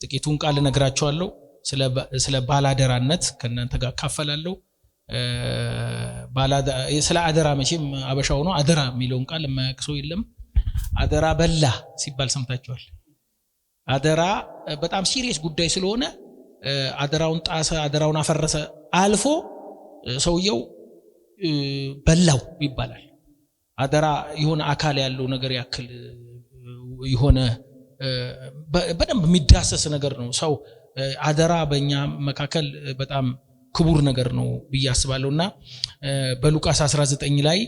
ጥቂቱን ቃል ነግራችኋለሁ ስለ ባላደራነት ከናንተ ጋር ካፈላለሁ ስለ አደራ መቼም አበሻው ነው አደራ የሚለውን ቃል የማያክሰው የለም አደራ በላ ሲባል ሰምታችኋል አደራ በጣም ሲሪየስ ጉዳይ ስለሆነ አደራውን ጣሰ አደራውን አፈረሰ አልፎ ሰውየው በላው ይባላል አደራ የሆነ አካል ያለው ነገር ያክል የሆነ በደንብ የሚዳሰስ ነገር ነው ሰው አደራ በእኛ መካከል በጣም ክቡር ነገር ነው ብዬ አስባለሁና በሉቃስ 19 ላይ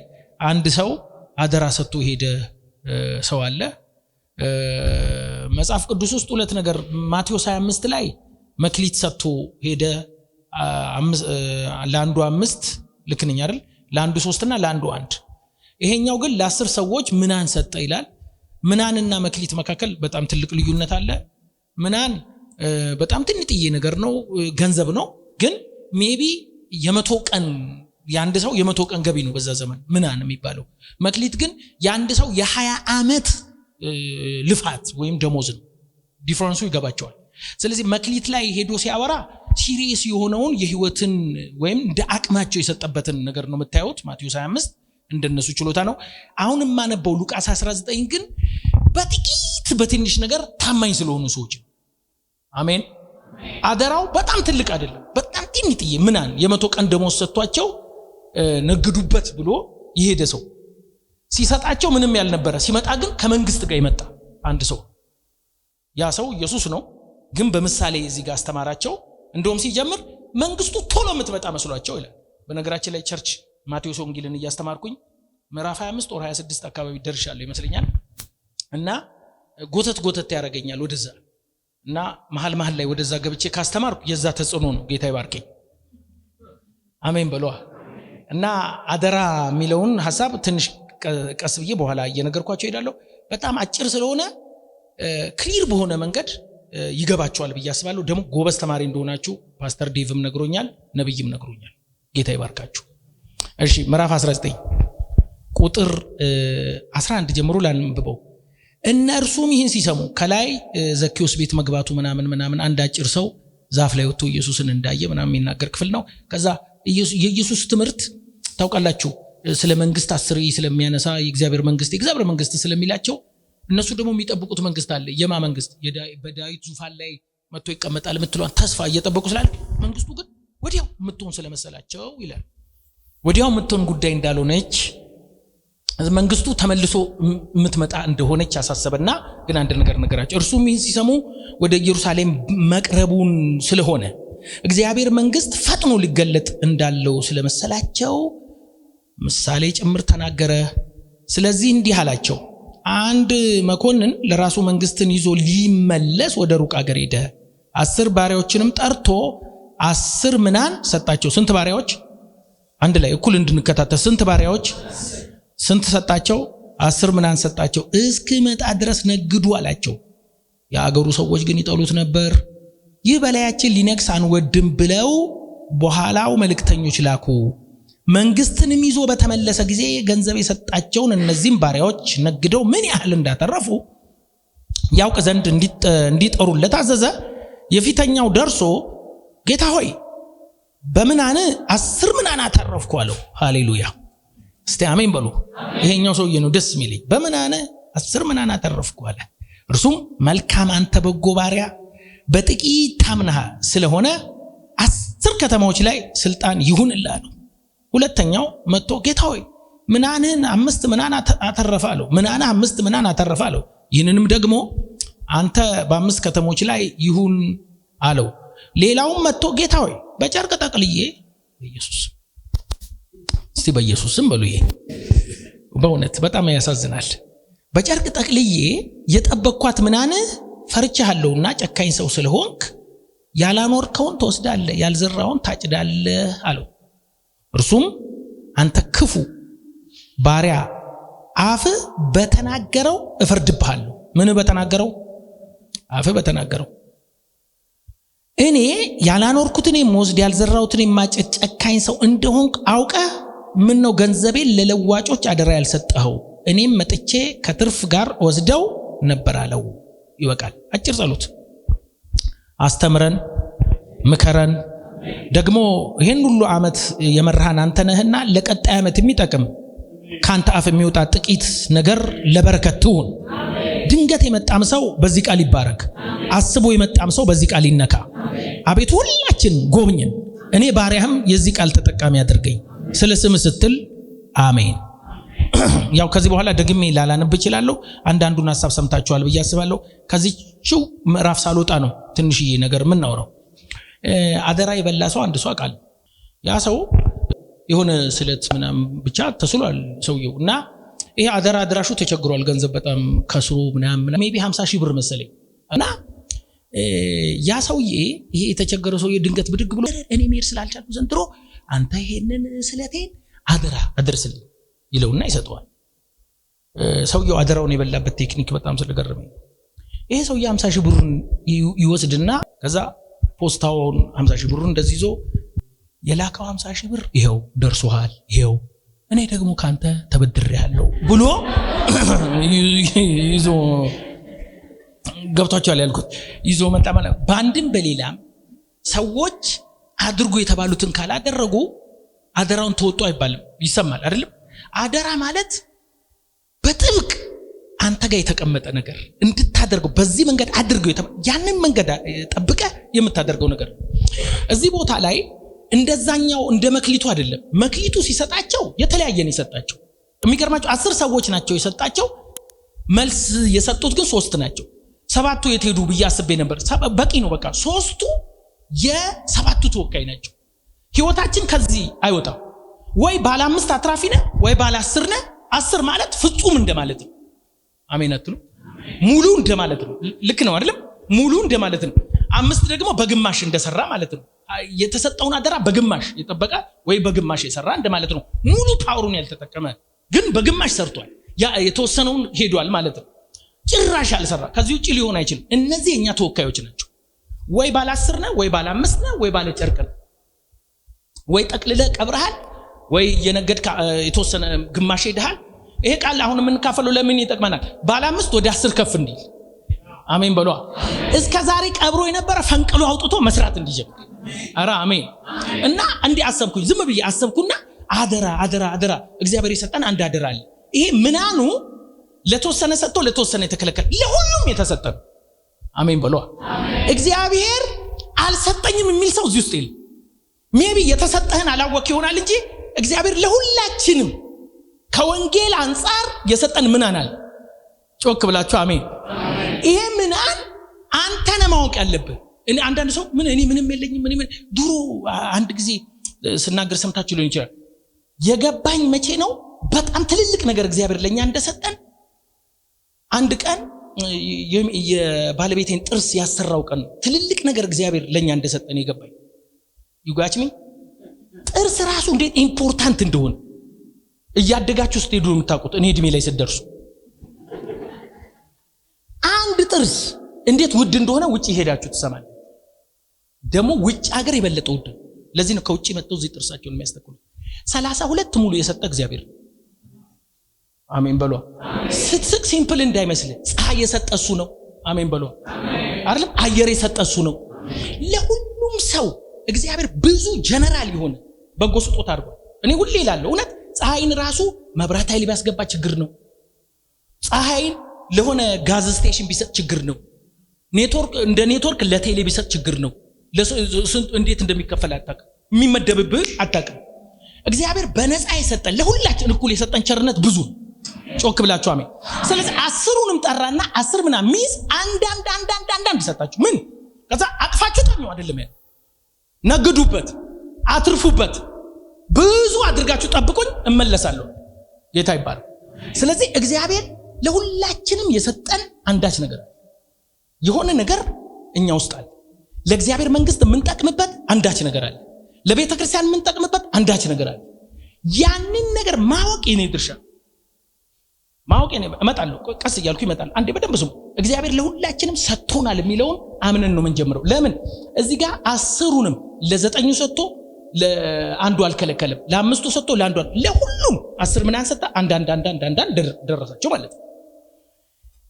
አንድ ሰው አደራ ሰጥቶ ሄደ ሰው አለ መጽሐፍ ቅዱስ ውስጥ ሁለት ነገር ማቴዎስ 25 ላይ መክሊት ሰጥቶ ሄደ ለአንዱ 5 ልክ ነኝ አይደል ለአንዱ 3 እና ለአንዱ 1 ይሄኛው ግን ለ10 ሰዎች ምናን ሰጠ ይላል ምናንና መክሊት መካከል በጣም ትልቅ ልዩነት አለ ምናን በጣም ትንጥዬ ነገር ነው ገንዘብ ነው ግን ሜቢ የመቶ ቀን ያንድ ሰው የመቶ ቀን ገቢ ነው በዛ ዘመን ምናን የሚባለው መክሊት ግን ያንድ ሰው የ20 ዓመት ልፋት ወይም ደሞዝ ነው ዲፈረንሱ ይገባቸዋል ስለዚህ መክሊት ላይ ሄዶ ሲያወራ ሲሪየስ የሆነውን የህይወትን ወይም እንደ አቅማቸው የሰጠበትን ነገር ነው የምታዩት ማቴዎስ 25 እንደነሱ ችሎታ ነው አሁንም ማነበው ሉቃስ 19 ግን በጥቂት በትንሽ ነገር ታማኝ ስለሆኑ ሰዎች አሜን አደራው በጣም ትልቅ አይደለም በጣም ጥንጥዬ ምናን የመቶ ቀን ደሞዝ ሰጥቷቸው ነግዱበት ብሎ ይሄደ ሰው ሲሰጣቸው ምንም ያልነበረ ሲመጣ ግን ከመንግስት ጋር ይመጣ አንድ ሰው ያ ሰው ኢየሱስ ነው ግን በምሳሌ እዚህ ጋር አስተማራቸው እንደውም ሲጀምር መንግስቱ ቶሎ የምትመጣ መስሏቸው ይላል በነገራችን ላይ ቸርች ማቴዎስ ወንጌልን እያስተማርኩኝ ምዕራፍ 25 ወር 26 አካባቢ ደርሻለሁ ይመስለኛል እና ጎተት ያረጋኛል ወደዛ እና መሃል ላይ ወደዛ ገብቼ ካስተማርኩ የዛ ተጽዕኖ ነው ጌታ ይባርከኝ አሜን በሏ እና አደራ የሚለውን ሐሳብ ትንሽ ቀስ ብዬ በኋላ እየነገርኳቸው ሄዳለሁ በጣም አጭር ስለሆነ ክሊር በሆነ መንገድ ይገባቸዋል ብዬ አስባለሁ ደግሞ ጎበዝ ተማሪ እንደሆናችሁ ፓስተር ዴቭም ነግሮኛል ነብይም ነግሮኛል ጌታ ይባርካችሁ እሺ ምዕራፍ 19 ቁጥር 11 ጀምሮ ላንብበው እነርሱም ይህን ሲሰሙ ከላይ ዘኪዮስ ቤት መግባቱ ምናምን አንድ አጭር ሰው ዛፍ ላይ ወጥቶ ኢየሱስን እንዳየ ምናምን የሚናገር ክፍል ነው ከዛ የኢየሱስ ትምህርት ታውቃላችሁ ስለ መንግስት አስር ስለሚያነሳ የእግዚአብሔር መንግስት ስለሚላቸው እነሱ ደግሞ የሚጠብቁት መንግስት አለ የማ መንግስት በዳዊት ዙፋን ላይ መጥቶ ይቀመጣል የምትሏን ተስፋ እየጠበቁ ስላለ መንግስቱ ግን ወዲያው የምትሆን ስለመሰላቸው ይላል ወዲያው የምትሆን ጉዳይ እንዳልሆነች መንግስቱ ተመልሶ የምትመጣ እንደሆነች ያሳሰበና ግን አንድ ነገር ነገራቸው እርሱም ይህን ሲሰሙ ወደ ኢየሩሳሌም መቅረቡን ስለሆነ እግዚአብሔር መንግስት ፈጥኖ ሊገለጥ እንዳለው ስለመሰላቸው ምሳሌ ጭምር ተናገረ ስለዚህ እንዲህ አላቸው አንድ መኮንን ለራሱ መንግስትን ይዞ ሊመለስ ወደ ሩቅ አገር ሄደ 10 ባሪያዎችንም ጠርቶ 10 ምናን ሰጣቸው ስንት ባሪያዎች አንድ ላይ እኩል እንድንከታተል ስንት ባሪያዎች ስንት ሰጣቸው 10 ምናን ሰጣቸው እስኪመጣ ድረስ ነግዱ አላቸው የአገሩ ሰዎች ግን ይጠሉት ነበር ይህ በላያችን ሊነግስ አንወድም ብለው በኋላው መልእክተኞች ላኩ መንግስትንም ይዞ በተመለሰ ጊዜ ገንዘብ የሰጣቸውን እነዚህም ባሪያዎች ነግደው ምን ያህል እንዳተረፉ ያውቅ ዘንድ እንዲጠሩለት አዘዘ የፊተኛው ደርሶ ጌታ ሆይ በምናን 10 ምናን አተረፍኩ አለው ሃሌሉያ እስቲ አሜን በሉ ይሄኛው ሰውዬ ነው ደስ የሚለኝ በምናን 10 ምናን አተረፍኩ አለ እርሱም መልካም አንተ በጎ ባሪያ በጥቂት ታምነህ ስለሆነ 10 ከተማዎች ላይ ስልጣን ይሁንልህ አለው ሁለተኛው መጥቶ ጌታ ሆይ ምናንን 5 ምናን አተረፈ አለው ምናን 5 ምናን አተረፈ አለው ይህንንም ደግሞ አንተ በ5 ከተሞች ላይ ይሁን አለው ሌላውም መጥቶ ጌታ ሆይ በጨርቅ ጠቅልዬ ኢየሱስ እስቲ በኢየሱስም በሉ ይሄ በእውነት በጣም ያሳዝናል በጨርቅ ጠቅልዬ የጠበቅኳት ምናን ፈርቻለሁና ጨካኝ ሰው ስለሆንክ ያላኖርከውን ተወስዳለህ ያልዘራውን ታጭዳለህ አለው እርሱም አንተ ክፉ ባሪያ አፍ በተናገረው እፈርድብሃለሁ ምን በተናገረው አፍ በተናገረው እኔ ያላኖርኩትን የምወስድ ያልዘራሁትን የማጨድ ጨካኝ ሰው እንደሆንክ አውቀህ ምን ነው ገንዘቤን ለለዋጮች አደራ ያልሰጠኸው እኔም መጥቼ ከትርፍ ጋር ወስደው ነበር አለው ይበቃል አጭር ጸሎት አስተምረን ምከረን። ደግሞ ይሄን ሁሉ ዓመት የመራህን አንተ ነህና ለቀጣይ ዓመት የሚጠቅም ካንተ አፍ የሚወጣ ጥቂት ነገር ለበረከት ትሁን። ድንገት የመጣም ሰው በዚህ ቃል ይባረክ። አስቦ የመጣም ሰው በዚህ ቃል ይነካ። አቤቱ ሁላችን ጎብኝን። እኔ ባሪያህም የዚህ ቃል ተጠቃሚ አድርገኝ። ስለ ስም ስትል አሜን። ያው ከዚህ በኋላ ደግሜ ላላነብ እችላለሁ። አንዳንዱን ሐሳብ ሰምታችኋል ብዬ አስባለሁ። ከዚህው ምዕራፍ ሳልወጣ ነው ትንሽዬ ነገር የምናወራው። አደራ የበላ ሰው አንድ ሰው አውቃለሁ። ያ ሰው የሆነ ስለት ምናምን ብቻ ተስሏል ሰውየው እና ይሄ አደራ አድራሹ ተቸግሯል። ገንዘብ በጣም ከስሩ ምናምን ሜቢ 50 ሺህ ብር መሰለኝ እና ያ ሰውዬ ይሄ የተቸገረው ሰውዬ ድንገት ብድግ ብሎ እኔ መሄድ ስላልቻልኩ ዘንድሮ አንተ ይሄንን ስለቴን አደራ አድርስልኝ ይለውና ይሰጠዋል። ሰውየው አደራውን የበላበት ቴክኒክ በጣም ስለገረመኝ ይሄ ሰውዬ 50 ሺህ ብሩን ይወስድና ከዛ ፖስታውን 50 ሺህ ብሩን እንደዚህ ይዞ የላከው 50 ሺህ ብር ይሄው ደርሶሃል፣ ይሄው እኔ ደግሞ ካንተ ተበድሬያለሁ ብሎ ይዞ ገብቷቸዋል ያልኩት ይዞ መጣ ማለት። በአንድም በሌላም ሰዎች አድርጎ የተባሉትን ካላደረጉ አደራውን ተወጡ አይባልም። ይሰማል አይደለም? አደራ ማለት በጥብቅ አንተ ጋር የተቀመጠ ነገር እንድታደርገው በዚህ መንገድ አድርገው ያንን መንገድ ጠብቀ የምታደርገው ነገር። እዚህ ቦታ ላይ እንደዛኛው እንደ መክሊቱ አይደለም። መክሊቱ ሲሰጣቸው የተለያየ ነው የሰጣቸው። የሚገርማቸው 10 ሰዎች ናቸው የሰጣቸው። መልስ የሰጡት ግን 3 ናቸው። 7ቱ የት ሄዱ ብዬ አስቤ ነበር። በቂ ነው በቃ 3ቱ የ7ቱ ተወካይ ናቸው። ህይወታችን ከዚህ አይወጣም። ወይ ባለ 5 አትራፊ ነህ ወይ ባለ 10 ነህ። 10 ማለት ፍጹም እንደማለት ነው። አሜን አትሉ? ሙሉ እንደማለት ነው። ልክ ነው አይደለም? ሙሉ እንደማለት ነው። 5 ደግሞ በግማሽ እንደሰራ ማለት ነው። የተሰጠውን አደራ በግማሽ የጠበቀ ወይ በግማሽ የሰራ እንደማለት ነው። ሙሉ ፓወሩን ያልተጠቀመ ግን በግማሽ ሰርቷል። ያ የተወሰነውን ሄዷል ማለት ነው። ጭራሽ ያልሰራ ከዚህ ውጪ ሊሆን አይችልም። እነዚህ የኛ ተወካዮች ናቸው። ወይ ባለ 10 ነህ ወይ ባለ 5 ነህ ወይ ባለ ጨርቅ ነህ። ወይ ጠቅልለ ቀብረሃል ወይ የነገድካ የተወሰነ ግማሽ ሄደሃል። ይሄ ቃል አሁን የምንካፈለው ለምን ይጠቅመናል? ባለ 5 ወደ 10 ከፍ እንዲል። አሜን በሏ። እስከ ዛሬ ቀብሮ የነበረ ፈንቅሎ አውጥቶ መስራት እንዲጀምር። አራ አሜን። እና እንዲህ አሰብኩኝ፣ ዝም ብዬ አሰብኩና አደራ አደራ አደራ እግዚአብሔር የሰጠን አንድ አደራ አለ። ይሄ ምናኑ ለተወሰነ ሰጥቶ ለተወሰነ የተከለከለ ለሁሉም የተሰጠ። አሜን በሏ። እግዚአብሔር አልሰጠኝም የሚል ሰው እዚህ ውስጥ የለም። ሜቢ የተሰጠህን አላወቅ ይሆናል እንጂ እግዚአብሔር ለሁላችንም ከወንጌል አንጻር የሰጠን ምናን አለ። ጮክ ብላችሁ አሜን። ይሄ ምናን አንተ ነህ ማወቅ ያለብህ። አንዳንድ ሰው እኔ ምንም የለኝም ምን ድሮ አንድ ጊዜ ስናገር ሰምታችሁ ሊሆን ይችላል። የገባኝ መቼ ነው በጣም ትልልቅ ነገር እግዚአብሔር ለኛ እንደሰጠን። አንድ ቀን የባለቤቴን ጥርስ ያሰራው ቀን ትልልቅ ነገር እግዚአብሔር ለኛ እንደሰጠን የገባኝ። ይጓችሚ ጥርስ ራሱ እንዴት ኢምፖርታንት እንደሆነ እያደጋችሁ ስትሄዱ የምታውቁት። እኔ እድሜ ላይ ስትደርሱ አንድ ጥርስ እንዴት ውድ እንደሆነ ውጪ ሄዳችሁ ትሰማል። ደግሞ ውጭ ሀገር የበለጠ ውድ። ለዚህ ነው ከውጪ መጥተው እዚህ ጥርሳቸውን የሚያስተክሉት። 32 ሙሉ የሰጠ እግዚአብሔር። አሜን በሏ። ስትስቅ ሲምፕል እንዳይመስል ፀሐይ የሰጠ እሱ ነው። አሜን በሏ። አይደለም አየር የሰጠ እሱ ነው። ለሁሉም ሰው እግዚአብሔር ብዙ ጀነራል የሆነ በጎ ስጦታ አድርጓል። እኔ ሁሌ እላለሁ እውነት ፀሐይን ራሱ መብራት ኃይል ቢያስገባ ችግር ነው። ፀሐይን ለሆነ ጋዝ ስቴሽን ቢሰጥ ችግር ነው። ኔትወርክ እንደ ኔትወርክ ለቴሌ ቢሰጥ ችግር ነው። እንዴት እንደሚከፈል አታውቅም። የሚመደብብህ አታውቅም። እግዚአብሔር በነፃ የሰጠን ለሁላችን እኩል የሰጠን ቸርነት ብዙ። ጮክ ብላችሁ አሜን። ስለዚህ 10ሩንም ጠራና 10 ምናምን ሚስ አንዳንድ ሰጣችሁ። ምን ከዛ አቅፋችሁ ተኙ አይደለም ያ ነግዱበት፣ አትርፉበት፣ ብዙ አድርጋችሁ ጠብቁኝ እመለሳለሁ። ጌታ ይባላል። ስለዚህ እግዚአብሔር ለሁላችንም የሰጠን አንዳች ነገር የሆነ ነገር እኛ ውስጥ አለ። ለእግዚአብሔር መንግስት የምንጠቅምበት አንዳች ነገር አለ። ለቤተ ክርስቲያን የምንጠቅምበት አንዳች ነገር አለ። ያንን ነገር ማወቅ የኔ ድርሻ። ማወቅ የኔ እመጣለሁ፣ ቀስ እያልኩ ይመጣል። አንዴ በደንብ ስሙ። እግዚአብሔር ለሁላችንም ሰጥቶናል የሚለውን አምነን ነው የምንጀምረው። ለምን እዚህ ጋር 10ሩንም ለ9 ሰጥቶ ለአንዱ አልከለከለም፣ ለ5 ሰጥቶ ለአንዱ ለሁሉም 10 ምን አንሰጣ አንዳንድ ደረሳቸው ማለት ነው።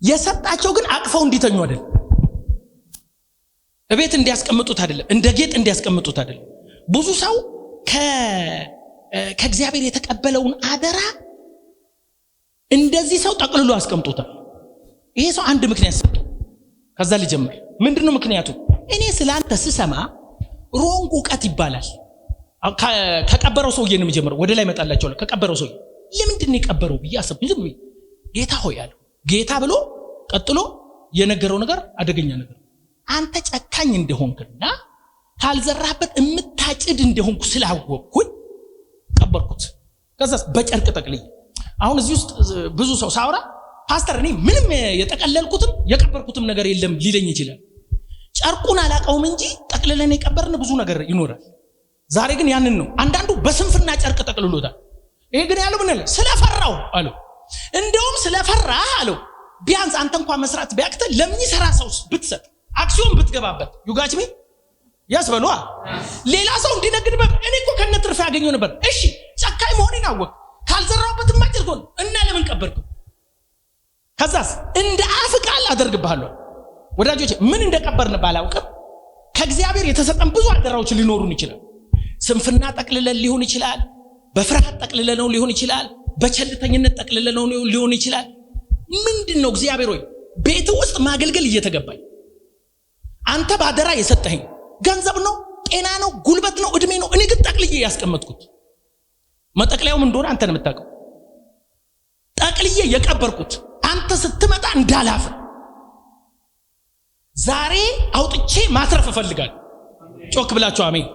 የሰጣቸው ግን አቅፈው እንዲተኙ አይደል። እቤት እንዲያስቀምጡት አይደለም፣ እንደ ጌጥ እንዲያስቀምጡት አይደለም። ብዙ ሰው ከእግዚአብሔር የተቀበለውን አደራ እንደዚህ ሰው ጠቅልሎ አስቀምጦታል። ይሄ ሰው አንድ ምክንያት ሰጠ። ከዛ ልጀምር። ምንድነው ምክንያቱ? እኔ ስላንተ ስሰማ ሮንግ ዕውቀት ይባላል። ከቀበረው ሰውዬ ነው የሚጀምረው። ወደ ላይ መጣላቸው ከቀበረው ሰውዬ ለምንድን ነው የቀበረው ብዬ አሰብኩ። ዝም ብዬ ጌታ ሆይ አለው። ጌታ ብሎ ቀጥሎ የነገረው ነገር አደገኛ ነገር። አንተ ጨካኝ እንደሆንክና ካልዘራህበት እምታጭድ እንደሆንኩ ስላወቅኩኝ ቀበርኩት። ከዛስ በጨርቅ ጠቅልዬ። አሁን እዚህ ውስጥ ብዙ ሰው ሳውራ ፓስተር እኔ ምንም የጠቀለልኩትም የቀበርኩትም ነገር የለም ሊለኝ ይችላል። ጨርቁን አላቀውም እንጂ ጠቅልለን የቀበርን ብዙ ነገር ይኖራል። ዛሬ ግን ያንን ነው። አንዳንዱ በስንፍና ጨርቅ ጠቅልሎታል። ይሄ ግን ያለው ምን አለ? ስለፈራው አለው። እንደውም ስለፈራህ አለው ቢያንስ አንተ እንኳን መስራት ቢያቅተ ለሚሰራ ሰው ብትሰጥ፣ አክሲዮን ብትገባበት ዩጋችሚ ያስበሏ ሌላ ሰው እንዲነግድ በቃ እኔ እኮ ከነትርፍ ያገኘው ነበር። እሺ ጨካኝ መሆኔን አወቅ፣ ካልዘራውበት ማጭድ ሆነ እና ለምን ቀበርኩ? ከዛስ እንደ አፍ ቃል አደርግብሃለሁ። ወዳጆች ምን እንደቀበርን ባላውቅም ከእግዚአብሔር የተሰጠን ብዙ አደራዎች ሊኖሩን ይችላል። ስንፍና ጠቅልለን ሊሆን ይችላል፣ በፍርሃት ጠቅልለነው ሊሆን ይችላል፣ በቸልተኝነት ጠቅልለነው ሊሆን ይችላል። ምንድነው እግዚአብሔር ሆይ ቤት ውስጥ ማገልገል እየተገባኝ አንተ ባደራ የሰጠኸኝ ገንዘብ ነው፣ ጤና ነው፣ ጉልበት ነው፣ እድሜ ነው። እኔ ግን ጠቅልዬ ያስቀመጥኩት መጠቅለያው ምን እንደሆነ አንተ ነው የምታውቀው። ጠቅልዬ የቀበርኩት አንተ ስትመጣ እንዳላፍ ዛሬ አውጥቼ ማትረፍ እፈልጋለሁ። ጮክ ብላችሁ አሜን።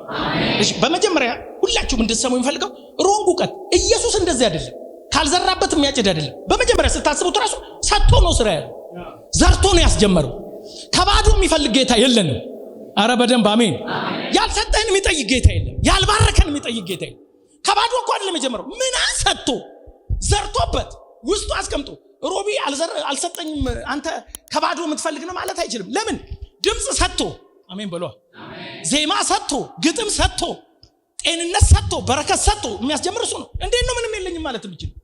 እሺ በመጀመሪያ ሁላችሁም እንድትሰሙ የሚፈልገው ሮንግ ዕውቀት። ኢየሱስ እንደዚህ አይደለም፣ ካልዘራበት የሚያጭድ አይደለም። በመጀመሪያ ስታስቡት ራሱ ሰጥቶ ነው ስራ ያለው፣ ዘርቶ ነው ያስጀመረው። ከባዶ የሚፈልግ ጌታ የለንም። አረ በደንብ አሜን። ያልሰጠህን የሚጠይቅ ጌታ የለም፣ ያልባረከን የሚጠይቅ ጌታ የለም። ከባዶ እኮ አይደለም የጀመረው፣ ምን ሰጥቶ ዘርቶበት ውስጡ አስቀምጦ። ሮቢ አልሰጠኝም አንተ ከባዶ የምትፈልግ ነው ማለት አይችልም። ለምን? ድምፅ ሰጥቶ አሜን ብሎ፣ ዜማ ሰጥቶ፣ ግጥም ሰጥቶ፣ ጤንነት ሰጥቶ፣ በረከት ሰጥቶ የሚያስጀምር እሱ ነው። እንዴት ነው ምንም የለኝም ማለት የምችለው?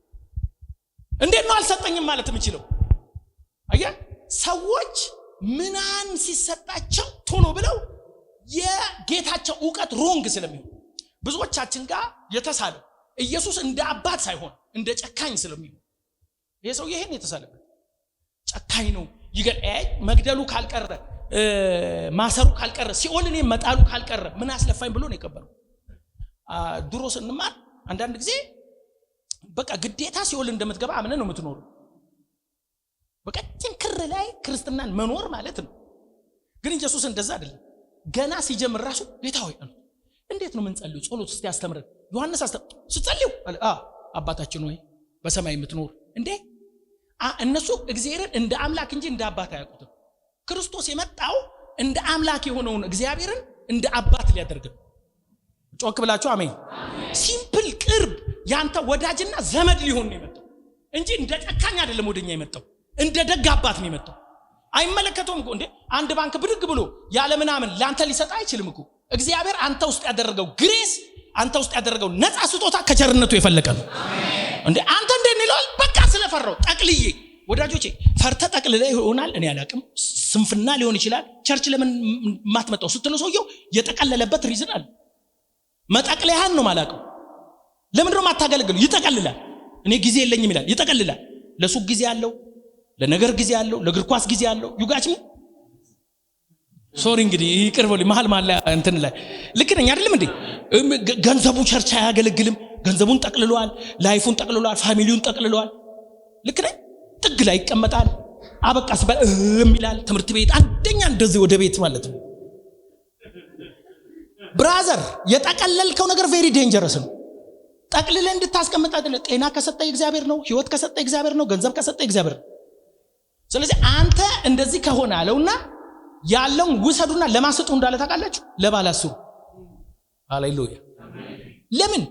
እንዴት ነው አልሰጠኝም ማለት የምችለው? አየህ ሰዎች ምናን ሲሰጣቸው ቶሎ ብለው የጌታቸው ዕውቀት ሮንግ ስለሚሆን ብዙዎቻችን ጋር የተሳለው ኢየሱስ እንደ አባት ሳይሆን እንደ ጨካኝ ስለሚሆን ይሄ ሰው ይሄን የተሳለበት ጨካኝ ነው። መግደሉ ካልቀረ ማሰሩ ካልቀረ ሲኦልን መጣሉ ካልቀረ ምን አስለፋኝ ብሎ ነው የቀበረው። ድሮ ስንማር አንዳንድ ጊዜ በቃ ግዴታ ሲኦል እንደምትገባ አምነን ነው የምትኖሩ። በቃ ጭንክር ላይ ክርስትናን መኖር ማለት ነው። ግን ኢየሱስ እንደዛ አይደለም። ገና ሲጀምር ራሱ ጌታ ሆይ እንዴት ነው የምንጸልዩ? ጸሎት እስቲ አስተምረን። ዮሐንስ ስትጸልዩ አባታችን ሆይ በሰማይ የምትኖር እንዴ። እነሱ እግዚአብሔርን እንደ አምላክ እንጂ እንደ አባት አያውቁትም። ክርስቶስ የመጣው እንደ አምላክ የሆነውን እግዚአብሔርን እንደ አባት ሊያደርግ ነው። ጮክ ብላችሁ አሜን። ሲምፕል ቅርብ ያንተ ወዳጅና ዘመድ ሊሆን ነው የመጣው እንጂ እንደ ጨካኝ አይደለም ወደኛ የመጣው። እንደ ደግ አባት ነው የመጣው። አይመለከተውም እኮ እንዴ አንድ ባንክ ብድግ ብሎ ያለ ምናምን ላንተ ሊሰጥ አይችልም እኮ። እግዚአብሔር አንተ ውስጥ ያደረገው ግሬስ፣ አንተ ውስጥ ያደረገው ነፃ ስጦታ ከቸርነቱ የፈለቀ ነው። እንዴ አንተ እንዴት ይላል? በቃ ስለፈራው ጠቅልዬ። ወዳጆቼ ፈርተ ጠቅልለ ይሆናል እኔ አላቅም። ስንፍና ሊሆን ይችላል። ቸርች ለምን ማትመጣው ስትለው ሰውየው የጠቀለለበት ሪዝን አለ። መጠቅለያን ነው ማላቀው። ለምንድነው ማታገለግሉ? ይጠቀልላል። እኔ ጊዜ የለኝም ይላል፣ ይጠቀልላል። ለሱቅ ጊዜ አለው፣ ለነገር ጊዜ አለው፣ ለእግር ኳስ ጊዜ አለው። ዩጋችሚ ሶሪ እንግዲህ ይቅርበሉ። መሃል እንትን ላይ ልክ ነኝ አይደለም እንዴ? ገንዘቡ ቸርች አያገለግልም። ገንዘቡን ጠቅልሏል፣ ላይፉን ጠቅልሏል፣ ፋሚሊውን ጠቅልሏል። ልክ ነኝ። ጥግ ላይ ይቀመጣል። አበቃ ሲባል ይላል። ትምህርት ቤት አንደኛ እንደዚህ ወደ ቤት ማለት ነው። ብራዘር የጠቀለልከው ነገር ቬሪ ዴንጀረስ ነው። ጠቅልለ እንድታስቀምጥ አይደለም። ጤና ከሰጠ እግዚአብሔር ነው። ህይወት ከሰጠ እግዚአብሔር ነው። ገንዘብ ከሰጠ እግዚአብሔር ነው። ስለዚህ አንተ እንደዚህ ከሆነ አለውና ያለውን ውሰዱና ለማስጡ እንዳለ ታውቃላችሁ። ለባላሱ ሃሌሉያ። ለምን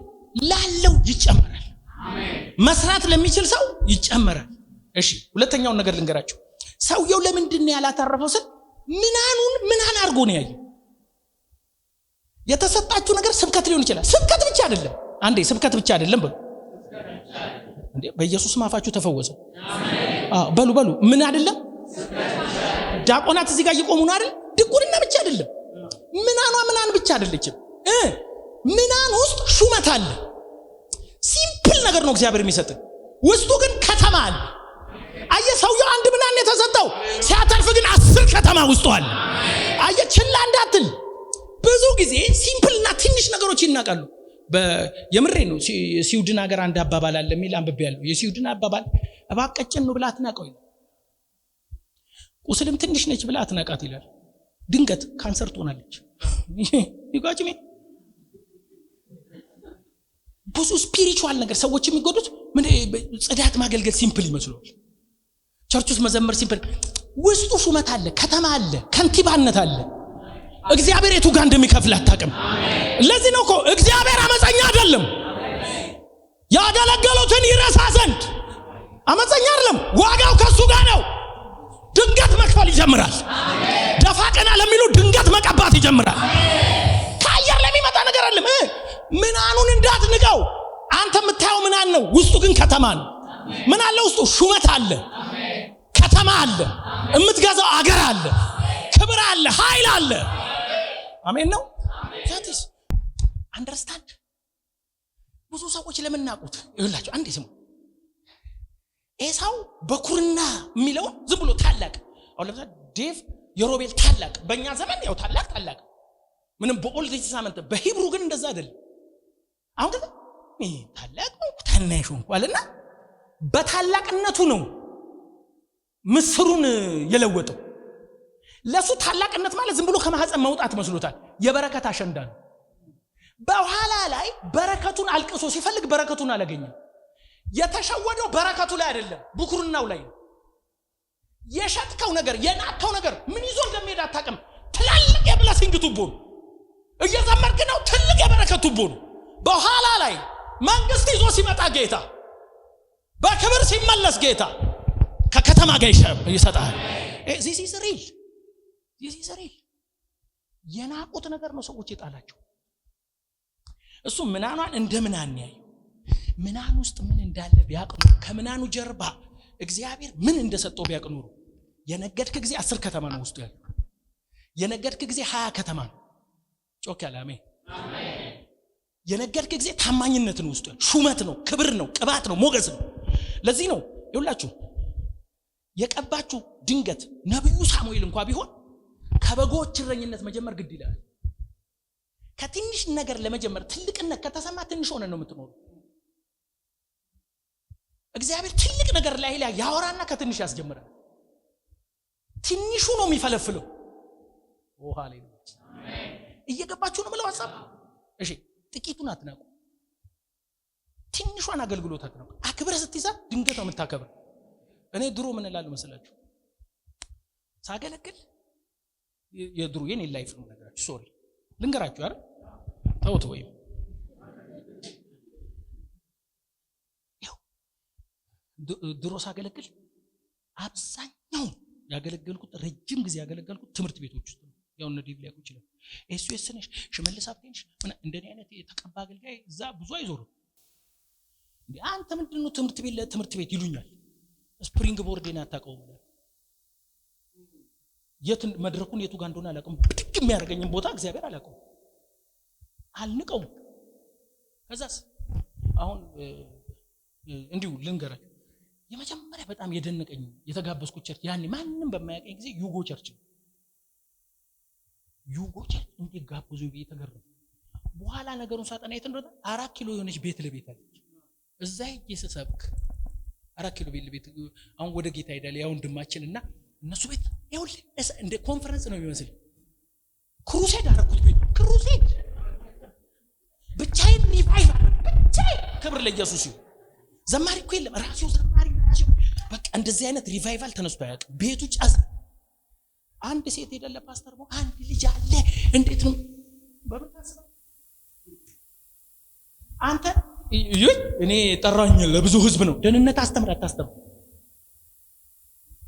ላለው ይጨመራል። መስራት ለሚችል ሰው ይጨመራል። እሺ ሁለተኛውን ነገር ልንገራችሁ። ሰውየው ለምንድን ነው ያላተረፈው ስል ምናን አርጎ ነው ያየው። የተሰጣችሁ ነገር ስብከት ሊሆን ይችላል። ስብከት ብቻ አይደለም። አንዴ ስብከት ብቻ አይደለም በሉ እንዴ። በኢየሱስ ማፋችሁ ተፈወሰ። በሉ ምን አይደለም። ዲያቆናት እዚህ ጋር እየቆሙ ነው አይደል? ድቁንና ብቻ አይደለም። ምናን ብቻ አይደለችም። ምናን ውስጥ ሹመት አለ። ሲምፕል ነገር ነው እግዚአብሔር የሚሰጥ። ውስጡ ግን ከተማ አለ። ሰውየው አንድ ምናን የተሰጠው ሲያተርፍ ግን 10 ከተማ ውስጡ አለ። ችላ እንዳትል። ብዙ ጊዜ ሲምፕልና ትንሽ ነገሮች ይናቃሉ። የምሬ ነው። የስዊድን ሀገር አንድ አባባል አለ የሚል አንብቤያለሁ። የስዊድን አባባል እባብ ቀጭን ነው ብላ አትናቀው ይላል። ቁስልም ትንሽ ነች ብላ አትናቃት ይላል። ድንገት ካንሰር ትሆናለች። ይጓጭሜ ብዙ ስፒሪቹዋል ነገር ሰዎች የሚጎዱት ምን ጽዳት ማገልገል ሲምፕል ይመስላል። ቸርች ውስጥ መዘመር ሲምፕል፣ ውስጡ ሹመት አለ፣ ከተማ አለ፣ ከንቲባነት አለ። እግዚአብሔር የቱ ጋር እንደሚከፍል አታውቅም። ለዚህ ነው እኮ እግዚአብሔር አመፀኛ አይደለም። ያገለገሉትን ይረሳ ዘንድ አመፀኛ አይደለም። ዋጋው ከሱ ጋር ነው። ድንገት መክፈል ይጀምራል። ደፋ ቀና ለሚሉ ድንገት መቀባት ይጀምራል። ከአየር ለሚመጣ ነገር አይደለም። ምናኑን እንዳትንቀው። አንተ የምታየው ምናን ነው፣ ውስጡ ግን ከተማ ነው። ምን አለ ውስጡ? ሹመት አለ፣ ከተማ አለ፣ የምትገዛው አገር አለ፣ ክብር አለ፣ ኃይል አለ። አሜን ነው። ዛትስ አንደርስታንድ። ብዙ ሰዎች ለምናቁት ይላችሁ አንዴ ስሙ። ኤሳው በኩርና የሚለው ዝም ብሎ ታላቅ። አሁን ለምሳሌ ዴቭ የሮቤል ታላቅ፣ በእኛ ዘመን ያው ታላቅ ምንም በኦልድ ቴስታመንት፣ በሂብሩ ግን እንደዛ አይደለም። አሁን ግን ታላቅ ነው ታናሽ ነው አለና በታላቅነቱ ነው ምስሩን የለወጠው። ለሱ ታላቅነት ማለት ዝም ብሎ ከማህፀን መውጣት መስሎታል። የበረከት አሸንዳ ነው። በኋላ ላይ በረከቱን አልቅሶ ሲፈልግ በረከቱን አላገኘም። የተሸወደው በረከቱ ላይ አይደለም፣ ብኩርናው ላይ ነው። የሸጥከው ነገር የናቀው ነገር ምን ይዞ እንደሚሄድ አታውቅም። ትላልቅ የብለሲንግ ቱቦ ነው እየዘመርክ ነው። ትልቅ የበረከት ቱቦ ነው። በኋላ ላይ መንግስት ይዞ ሲመጣ ጌታ፣ በክብር ሲመለስ ጌታ ከከተማ ጋር ይሰጣል። this is real። የናቁት ነገር ነው ሰዎች የጣላቸው። እሱ ምናኗን እንደ ምናን ያዩ፣ ምናን ውስጥ ምን እንዳለ ቢያቅኑ፣ ከምናኑ ጀርባ እግዚአብሔር ምን እንደሰጠው ቢያቅኑ፣ የነገድክ ጊዜ 10 ከተማ ነው ውስጡ ያለው። የነገድክ ጊዜ 20 ከተማ ነው። ጮክ ያለ አሜን። የነገድክ ጊዜ ታማኝነት ነው ውስጡ፣ ሹመት ነው፣ ክብር ነው፣ ቅባት ነው፣ ሞገስ ነው። ለዚህ ነው ይውላችሁ የቀባችሁ ድንገት ነብዩ ሳሙኤል እንኳን ቢሆን ከበጎች እረኝነት መጀመር ግድ ይላል። ከትንሽ ነገር ለመጀመር ትልቅነት ከተሰማ ትንሽ ሆነ ነው የምትኖሩ። እግዚአብሔር ትልቅ ነገር ላይ ያወራና ከትንሽ ያስጀምራል። ትንሹ ነው የሚፈለፍለው። ኦ ሃሌሉያ አሜን። እየገባችሁ ነው ብለው ሐሳብ። እሺ ጥቂቱን አትናቁ፣ ትንሿን አገልግሎት አትናቁ። አክብረህ ስትይዛ ድንገት ነው የምታከብር። እኔ ድሮ ምን እላለሁ መሰላችሁ? ሳገለግል የድሮ የኔ ላይፍ ነው ነገራችሁ። ሶሪ ልንገራችሁ አይደል? ተውት ወይም ድሮ ሳገለግል አብዛኛው ያገለገልኩት ረጅም ጊዜ ያገለገልኩት ትምህርት ቤቶች ውስጥ ነው። ያው እነ ዲቪ ሊያውቁ ይችላል። ኤስዩኤስ ነሽ፣ ሽመልስ አብቴንሽ እንደኔ አይነት የተቀባ አገልጋይ እዛ ብዙ አይዞርም። እንዴ አንተ ምንድነው ትምህርት ቤት ለትምህርት ቤት ይሉኛል። ስፕሪንግ ቦርዴን አታውቀውም ማለት የት መድረኩን የቱ ጋር እንደሆነ አላውቅም። ብድግ የሚያደርገኝን ቦታ እግዚአብሔር አላውቀውም፣ አልንቀውም። ከዛስ አሁን እንዲሁ ልንገራችሁ፣ የመጀመሪያ በጣም የደነቀኝ የተጋበዝኩት ቸርች ያኔ ማንንም በማያውቀኝ ጊዜ ዩጎ ቸርች ነው። ዩጎ ቸርች እንዴ ጋብዙኝ ብዬ ተገረምኩ። በኋላ ነገሩን ሳጠና የት እንደሆነ 4 ኪሎ የሆነች ቤት ለቤት አለች። እዛ ሄጄ ስሰብክ 4 ኪሎ ቤት ለቤት አሁን ወደ ጌታ ሄዳለ ያው ወንድማችንና እነሱ ቤት ይኸውልህ እንደ ኮንፈረንስ ነው የሚመስል። ክሩሴድ አደረኩት ቤት ክሩሴድ ብቻዬን ሪቫይቫል ብቻዬን። ክብር ለኢየሱስ ይሁን። ዘማሪ እኮ የለም ራሱ ዘማሪ ራሱ በቃ እንደዚህ አይነት ሪቫይቫል ተነስቶ አያውቅም። ቤቱ ጫስ። አንድ ሴት ሄደለ ፓስተር ነው አንድ ልጅ አለ። እንዴት ነው በመታሰብ አንተ እኔ ጠራኝ ለብዙ ህዝብ ነው ደህንነት አስተምር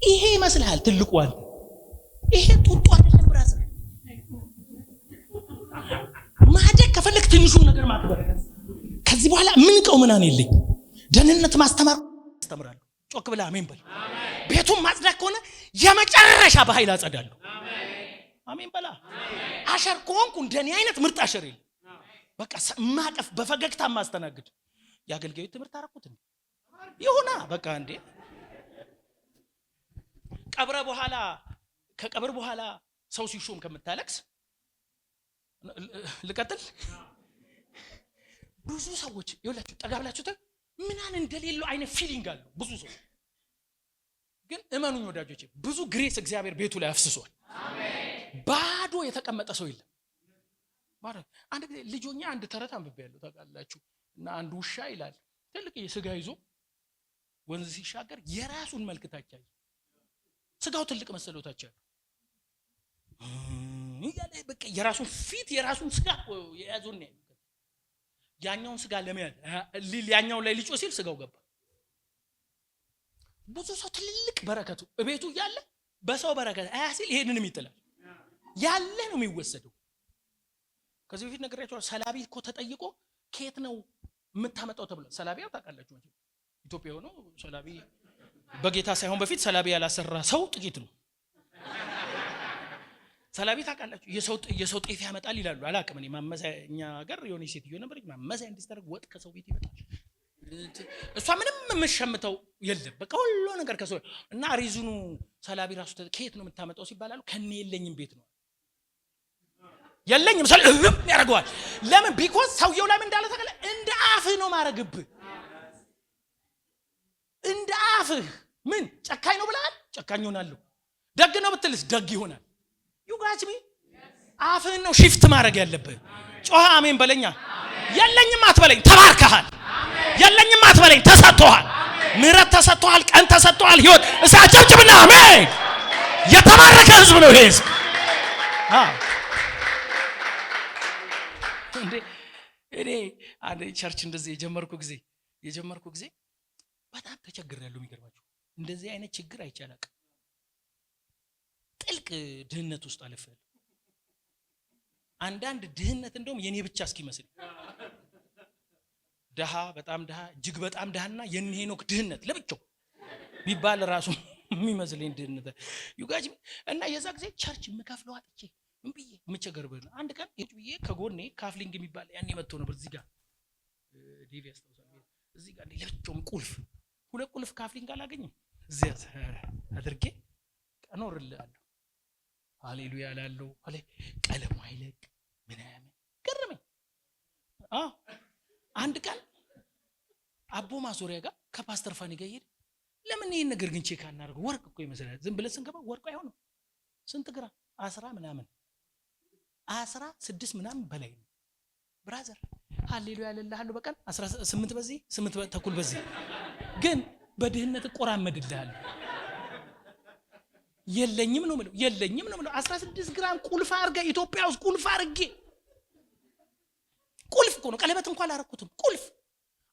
ይሄ ይመስልሃል ትልቁ አንተ ይሄ ጡጡ አይደለም ብራዘር። ማደግ ከፈለክ ትንሹን ነገር ማክበር። ከዚህ በኋላ ምን ቀው ምናን የለኝ ደህንነት ማስተማር አስተምራለሁ። ጮክ ብላ አሜን በል። ቤቱን ማጽዳት ከሆነ የመጨረሻ በኃይል አጸዳለሁ። አሜን በላ። አሸር ከሆንኩ እንደኔ አይነት ምርጥ አሸር የለም። በቃ ማቀፍ በፈገግታ ማስተናግድ ያገልጋዩ ትምህርት አረኩት እንዴ ይሁና በቃ እንዴ። ከቀብር በኋላ ሰው ሲሾም ከምታለቅስ ልቀጥል። ብዙ ሰዎች ይኸውላችሁ ጠጋብላችሁት ምናን እንደሌለው አይነት ፊሊንግ አለው ብዙ ሰው። ግን እመኑኝ ወዳጆቼ ብዙ ግሬስ እግዚአብሔር ቤቱ ላይ አፍስሷል። አሜን። ባዶ የተቀመጠ ሰው የለም። ማለት አንድ ጊዜ ልጆኛ አንድ ተረት አንብቤያለሁ ታውቃላችሁ። እና አንድ ውሻ ይላል ትልቅ የስጋ ይዞ ወንዝ ሲሻገር የራሱን መልክ ታቻይ ስጋው ትልቅ መሰለው ታቻይ ይያለ በቃ የራሱን ፊት የራሱን ስጋ የያዙን ነው። ያኛውን ስጋ ለመያዝ ያኛው ላይ ሊጮ ሲል ስጋው ገባ። ብዙ ሰው ትልቅ በረከቱ እቤቱ ያለ በሰው በረከት አያሲል ይሄንንም ይጥላል። ያለ ነው የሚወሰደው። ከዚህ በፊት ነገራችሁ ሰላቢ እኮ ተጠይቆ ከየት ነው የምታመጣው ተብሎ ሰላቢያው ታውቃላችሁ ማለት ኢትዮጵያ ሆኖ ሰላቢ በጌታ ሳይሆን በፊት ሰላቢ ያላሰራ ሰው ጥቂት ነው። ሰላቢ ታውቃላችሁ የሰው ጤፍ ያመጣል ይላሉ። አላቅም እኔ ማመዛኛ ሀገር የሆነ ሴትዮ ነበረች ማመዛ እንዲስተርግ ወጥ ከሰው ቤት ይመጣል። እሷ ምንም የምትሸምተው የለም በቃ ሁሉ ነገር ከሰው እና ሪዝኑ ሰላቢ ራሱ ከየት ነው የምታመጣው ሲባላሉ ከኔ የለኝም ቤት ነው የለኝም ሰልም ያደርገዋል። ለምን ቢኮዝ ሰውየው ላይ ምን እንዳለ ታውቃለህ? እንደ አፍህ ነው ማረግብህ። እንደ አፍህ ምን ጨካኝ ነው ብለሃል ጨካኝ ይሆናል። ደግ ነው ብትልስ ደግ ይሆናል። ዩጋችሚ አፍህን ነው ሺፍት ማድረግ ያለብህ። ጮህ አሜን በለኛ። የለኝም አትበለኝ ተባርከሃል። የለኝም አትበለኝ ተሰጥቷል። ምሕረት ተሰጥቷል። ቀን ተሰጥቷል። ህይወት እሳቸውጭብና አሜን። የተባረከ ህዝብ ነው ይሄ ህዝብ። እኔ አንዴ ቸርች እንደዚህ የጀመርኩ ጊዜ በጣም ተቸግሬያለሁ። የሚገርማችሁ እንደዚህ አይነት ችግር አይቻላቅ ጥልቅ ድህነት ውስጥ አለፈል። አንዳንድ ድህነት እንደውም የኔ ብቻ እስኪመስል ደሃ በጣም ደሃ እጅግ በጣም ደሃና የኔ ሄኖክ ድህነት ለብቻው ቢባል ራሱ የሚመስለኝ ድህነት ዩጋጅ እና የዛ ጊዜ ቸርች የምከፍለው አጥቼ ምን ብዬ የምቸገርበት አንድ ቀን ብዬ ከጎኔ ካፍሊንግ የሚባል ያኔ መጥቶ ነበር እዚህ ጋር ዲቪ ያስታውሳል። እዚህ ጋር ለብቻውም ቁልፍ ሁለት ቁልፍ ካፍሊንግ አላገኝም እዚያ አድርጌ ቀኖርልሃለሁ ሃሌሉያ እላለሁ አለ። ቀለሙ አይለቅ ምናምን ገረመኝ። አንድ ቀን አቦ ማዞሪያ ጋር ከፓስተር ፋኒ ጋር ሄደ። ለምን ይሄን ነገር ግን ቼክ አናደርገው? ወርቅ እኮ ይመስላል ዝም ብለን ስንገባ ወርቅ አይሆንም። ስንት ግራም 10 ምናምን 16 ምናምን በላይ ነው ብራዘር። ሃሌሉያ እልልሃለሁ በቀን 18 በዚህ 8 ተኩል በዚህ ግን በድህነት ቆራመድልሃለሁ። የለኝም ነው ማለት 16 ግራም ቁልፍ አርጋ ኢትዮጵያ ውስጥ ቁልፍ አርጌ ቁልፍ እኮ ነው ቀለበት እንኳን አላረኩትም። ቁልፍ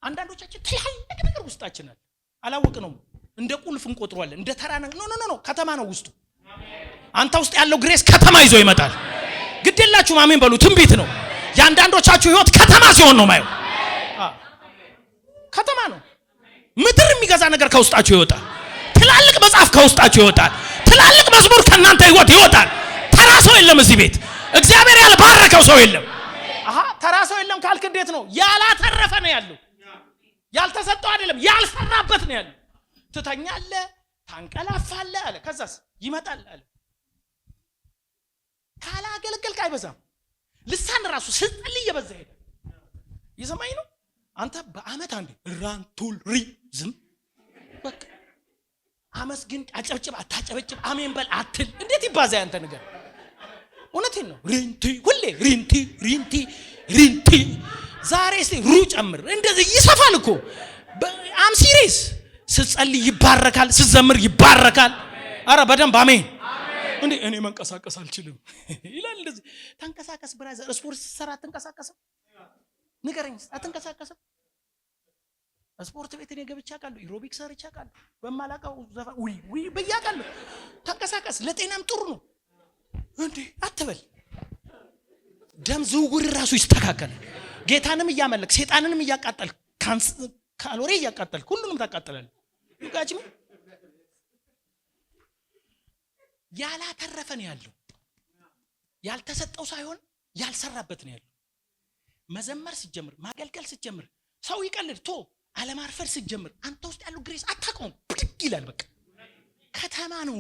አንዳንዶቻችን ትልቅ ነገር ውስጣችን አለ አላወቅነውም። እንደ ቁልፍ እንቆጥሯለን እንደ ተራ ኖ ከተማ ነው ውስጡ። አንተ ውስጥ ያለው ግሬስ ከተማ ይዞ ይመጣል። ግዴላችሁ አሜን በሉ። ትንቢት ነው። ያንዳንዶቻችሁ ህይወት ከተማ ሲሆን ነው ማየው። ከተማ ነው። ምድር የሚገዛ ነገር ከውስጣችሁ ይወጣል። ትላልቅ መጽሐፍ ከውስጣችሁ ይወጣል። ትላልቅ መዝሙር ከናንተ ህይወት ይወጣል። ተራ ሰው የለም እዚህ ቤት። እግዚአብሔር ያልባረከው ሰው የለም። ተራ ሰው የለም ካልክ እንዴት ነው? ያላተረፈ ነው ያለው። ያልተሰጠው አይደለም ያልሰራበት ነው ያለው። ትተኛለህ፣ ታንቀላፋለህ አለ። ከዛስ ይመጣል አለ። ካላገለገልክ አይበዛም። ልሳን ራሱ ስልጥል እየበዛ ሄደ። ይሰማኝ ነው። አንተ በአመት አንዴ ራንቱል ሪዝም በቃ አመስግን፣ አጨብጭብ፣ አታጨበጭብ፣ አሜን በል አትል። እንዴት ይባዛ ያንተ ነገር? እውነቴን ነው። ሪንቲ ሁሌ ሪንቲ ዛሬ እስቲ ሩ ጨምር። እንደዚህ ይሰፋል እኮ አም ሲሪየስ። ስትጸልይ ይባረካል፣ ስትዘምር ይባረካል። አረ በደንብ አሜን። እንዴ እኔ መንቀሳቀስ አልችልም ይላል። እንደዚህ ተንቀሳቀስ ብራዘር። ስፖርት ስትሰራ አትንቀሳቀስም? ንገረኝ፣ አትንቀሳቀስም? ስፖርት ቤት እኔ ገብቼ አውቃለሁ። ኤሮቢክስ ሰርቼ አውቃለሁ። በማላውቀው ዘፈን ውይ በያውቃለሁ። ተንቀሳቀስ፣ ለጤናም ጥሩ ነው። እንዴ አትበል። ደም ዝውውር ራሱ ይስተካከላል። ጌታንም እያመለክ ሰይጣንንም እያቃጠል ካሎሪ እያቃጠል ሁሉንም ታቃጠላል። ይጋጭም ያላተረፈ ነው ያለው። ያልተሰጠው ሳይሆን ያልሰራበት ነው ያለው። መዘመር ሲጀምር ማገልገል ሲጀምር ሰው ይቀልድ ቶ አለማርፈር ሲጀምር አንተ ውስጥ ያለው ግሬስ አታውቀውም፣ ብድግ ይላል። በቃ ከተማ ነው።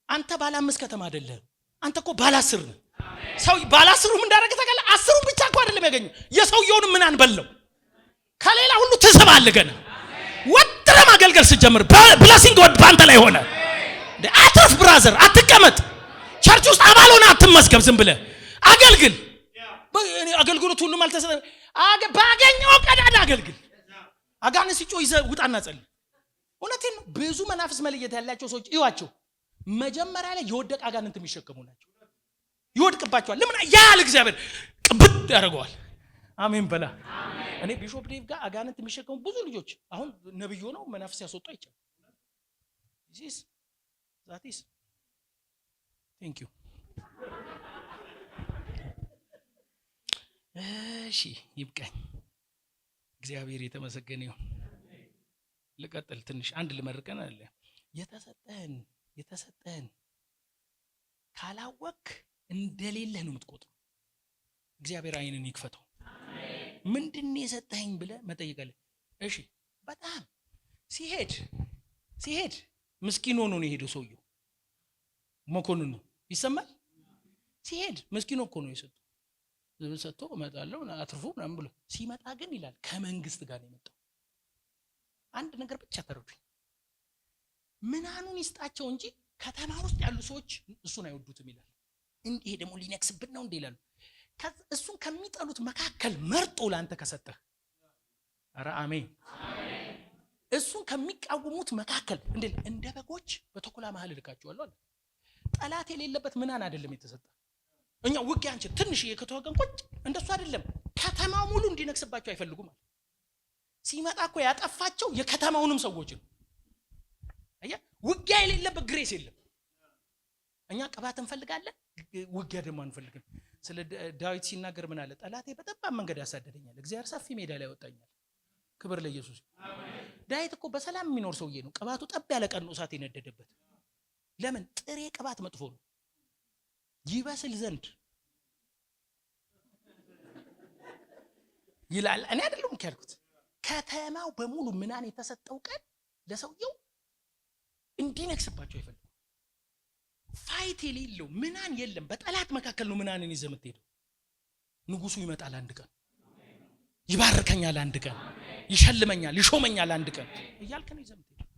አንተ ባለ 5 ከተማ አይደለም፣ አንተ እኮ ባለ 10 ነህ። ሰው ባለ 10ም እንዳደረገ ተቀለ 10ም ብቻ እኮ አይደለም ያገኘው፣ የሰውየውን ምን አንበለው ከሌላ ሁሉ ትስባለህ። ገና ወጥረ ማገልገል ሲጀምር ብለሲንግ ወድ ባንተ ላይ ሆነ። አትርፍ ብራዘር፣ አትቀመጥ ቸርች ውስጥ አባል ሆነ አትመስገብ፣ ዝም ብለህ አገልግል። እኔ አገልግሎት ሁሉም አልተሰጠ ባገኘው ቀዳዳ አገልግል። አጋንንት ሲጮህ ይዘህ ውጣና ጸልይ። እውነቴን ነው። ብዙ መናፍስ መለየት ያላቸው ሰዎች ይዋቸው መጀመሪያ ላይ የወደቀ አጋንንት የሚሸከሙ ናቸው። ይወድቅባቸዋል። ለምን ያል እግዚአብሔር ቅብጥ ያደርገዋል። አሜን በላ። እኔ ቢሾፕ ዴቭ ጋር አጋንንት የሚሸከሙ ብዙ ልጆች አሁን ነብዩ ነው መናፍስ ያስወጣ ይችላል። ዚስ ዛቲስ ቴንክ ዩ። እሺ ይብቃኝ። እግዚአብሔር የተመሰገነ ይሁን። ልቀጥል ትንሽ አንድ ልመርቀን አለ። የተሰጠህን ካላወቅ እንደሌለህ ነው የምትቆጥረው። እግዚአብሔር አይንን ይክፈተው። ምንድነው የሰጠኸኝ ብለህ መጠየቃለህ። እሺ በጣም ሲሄድ ምስኪን ሆኖ ነው የሄደው ሰውየው። መኮንን ነው ይሰማል። ሲሄድ ምስኪን እኮ ነው የሰጠው። ሰጥቶ እመጣለሁ አትርፉ ምናምን ብሎ ሲመጣ ግን ይላል ከመንግስት ጋር ነው የመጣው። አንድ ነገር ብቻ ተረዱኝ። ምናኑን ይስጣቸው እንጂ ከተማ ውስጥ ያሉ ሰዎች እሱን አይወዱትም ይላል። እንዴ ደግሞ ሊነክስብን ነው እንዴ ይላሉ። እሱን ከሚጠሉት መካከል መርጦ ላንተ ከሰጠህ፣ ኧረ አሜን። እሱን ከሚቃወሙት መካከል እንደ በጎች በተኩላ መሃል ልካቸዋለሁ አለ። ጠላት የሌለበት ምናን አይደለም የተሰጠ። እኛ ውጊያ አንቺ ትንሽ የከተወገን ቁጭ እንደሱ አይደለም። ከተማው ሙሉ እንዲነክስባቸው አይፈልጉም ማለት ሲመጣ እኮ ያጠፋቸው የከተማውንም ሰዎች ነው። አያ ውጊያ የሌለበት ግሬስ የለም። እኛ ቅባት እንፈልጋለን፣ ውጊያ ደግሞ አንፈልግም። ስለ ዳዊት ሲናገር ምን አለ? ጠላቴ በጠባብ መንገድ ያሳደደኛል፣ እግዚአብሔር ሰፊ ሜዳ ላይ ያወጣኛል። ክብር ለኢየሱስ። ዳዊት እኮ በሰላም የሚኖር ሰውዬ ነው። ቅባቱ ጠብ ያለ ቀን ነው እሳት የነደደበት። ለምን? ጥሬ ቅባት መጥፎ ነው። ይበስል ዘንድ ይላል። እኔ አይደለም ካልኩት ከተማው በሙሉ ምናን የተሰጠው ቀን ለሰውየው እንዲነክስባቸው አይፈልጉም። ፋይት የሌለው ምናን የለም። በጠላት መካከል ነው ምናንን ይዘህ የምትሄደው። ንጉሱ ይመጣል አንድ ቀን፣ ይባርከኛል አንድ ቀን፣ ይሸልመኛል ይሾመኛል አንድ ቀን እያልክ ነው ይዘህ የምትሄደው።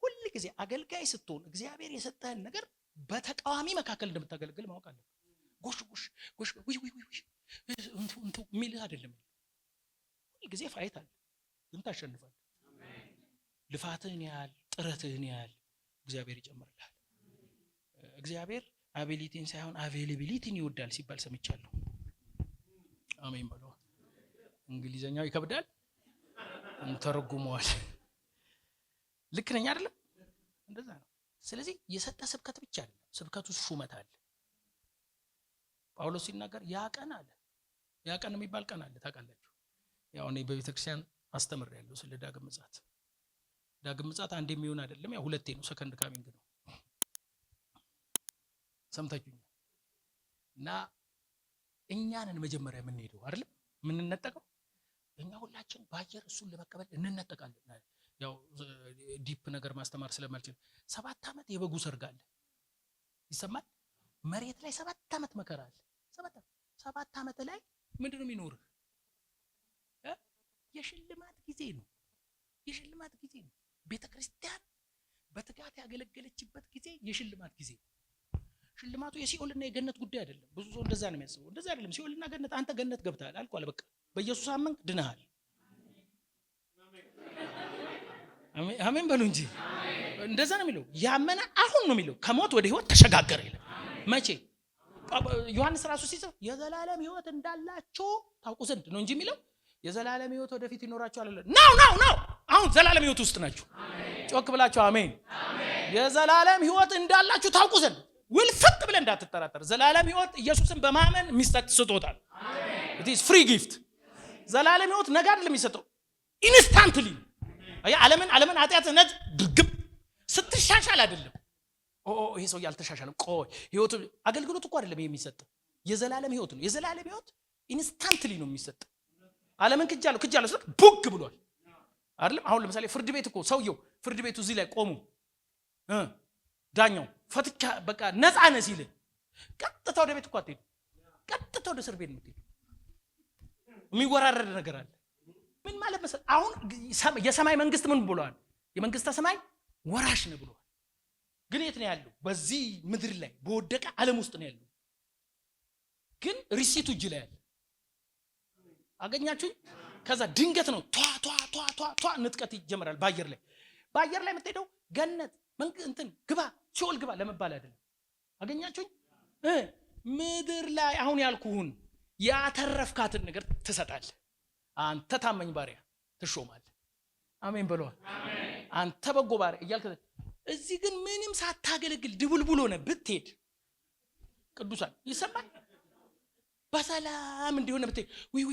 ሁሉ ጊዜ አገልጋይ ስትሆን እግዚአብሔር የሰጠህን ነገር በተቃዋሚ መካከል እንደምታገለግል ማወቅ አለብህ። ጎሽ እንቱ ሚልህ አይደለም። ሁሉ ጊዜ ፋይት አለ፣ ግን ታሸንፋለህ። ልፋትህን ያህል ጥረትህን ያህል እግዚአብሔር ይጨምርልሃል። እግዚአብሔር አቢሊቲን ሳይሆን አቬይላቢሊቲን ይወዳል ሲባል ሰምቻለሁ። አሜን በሉ። እንግሊዘኛው ይከብዳል፣ እንተረጉመዋል። ልክ ነኝ አይደለም? እንደዛ ነው። ስለዚህ የሰጠ ስብከት ብቻ አይደለም፣ ስብከቱ ሹመት አለ። ጳውሎስ ሲናገር ያ ቀን አለ፣ ያ ቀን የሚባል ቀን አለ። ታውቃላችሁ? ያው እኔ በቤተክርስቲያን አስተምሬያለሁ ስለ ዳግም ምጽአት። ዳግም ምጽአት አንዴ የሚሆን አይደለም፣ ያው ሁለቴ ነው። ሰከንድ ካሚንግ ነው። ሰምታችሁኝ? እና እኛንን መጀመሪያ የምንሄደው አይደለም የምንነጠቀው። እኛ ሁላችን በአየር እሱን ለመቀበል እንነጠቃለን። ያው ዲፕ ነገር ማስተማር ስለማልችል 7 ዓመት የበጉ ሰርግ አለ ይሰማል። መሬት ላይ 7 ዓመት መከራ አለ። 7 ዓመት ላይ ምንድነው የሚኖርህ? የሽልማት ጊዜ ነው። የሽልማት ጊዜ ነው። ቤተክርስቲያን በትጋት ያገለገለችበት ጊዜ የሽልማት ጊዜ ነው። ሽልማቱ የሲኦልና የገነት ጉዳይ አይደለም። ብዙ ሰው እንደዛ ነው የሚያስበው። እንደዛ አይደለም። ሲኦልና ገነት፣ አንተ ገነት ገብተሃል አልቋል። በቃ በኢየሱስ አመንክ ድነሃል። አሜን በሉ እንጂ። እንደዛ ነው የሚለው። ያመነ አሁን ነው የሚለው ከሞት ወደ ህይወት ተሸጋገረ ይላል። መቼ? ዮሐንስ ራሱ ሲጽፍ የዘላለም ህይወት እንዳላችሁ ታውቁ ዘንድ ነው እንጂ የሚለው የዘላለም ህይወት ወደፊት ይኖራችኋል አለ። ነው አሁን ዘላለም ህይወት ውስጥ ናችሁ። ጮክ ብላችሁ አሜን። የዘላለም ህይወት እንዳላችሁ ታውቁ ዘንድ ውልፍጥ ብለህ እንዳትጠራጠር። ዘላለም ህይወት ኢየሱስን በማመን የሚሰጥ ስጦታ ነው። it is free gift። ዘላለም ህይወት ነገ አይደለም የሚሰጠው፣ ኢንስታንትሊ። ዓለምን ኃጢአትነት ድግም ስትሻሻል አይደለም። ይሄ ሰው ያልተሻሻለም ቆይ ህይወቱ አገልግሎት እኮ አይደለም የሚሰጠው የዘላለም ህይወት ነው። የዘላለም ህይወት ኢንስታንትሊ ነው የሚሰጠው። ዓለምን ክጃለሁ ስለ ቡግ ብሏል አይደለም። አሁን ለምሳሌ ፍርድ ቤት እኮ ሰውየው ፍርድ ቤቱ እዚህ ላይ ቆሙ ዳኛው ፈትካ በቃ ነፃ ነህ ሲል ቀጥታ ወደ ቤት እኮ አትሄድ፣ ቀጥታ ወደ እስር ቤት ነው የምትሄድ። የሚወራረድ ነገር አለ። ምን ማለት መሰለህ አሁን የሰማይ መንግስት ምን ብሏል? የመንግስተ ሰማይ ወራሽ ነው ብሏል። ግን የት ነው ያለው? በዚህ ምድር ላይ በወደቀ ዓለም ውስጥ ነው ያለው። ግን ሪሲቱ እጅ ላይ አለ። አገኛችሁ? ከዛ ድንገት ነው ቷ ቷ ቷ ቷ ቷ ንጥቀት ይጀምራል። ባየር ላይ የምትሄደው ገነት እንትን ግባ ሲኦል ግባ ለመባል አይደለም። አገኛችሁ? ምድር ላይ አሁን ያልኩህን ያተረፍካትን ነገር ትሰጣለህ። አንተ ታመኝ ባሪያ ትሾማለህ። አሜን ብለዋል። አንተ በጎ ባሪያ እያልክ እዚህ ግን ምንም ሳታገለግል ድቡልቡል ሆነ ብትሄድ ቅዱሳን ይሰማል። በሰላም እንዲሆነ ብትሄድ ወይ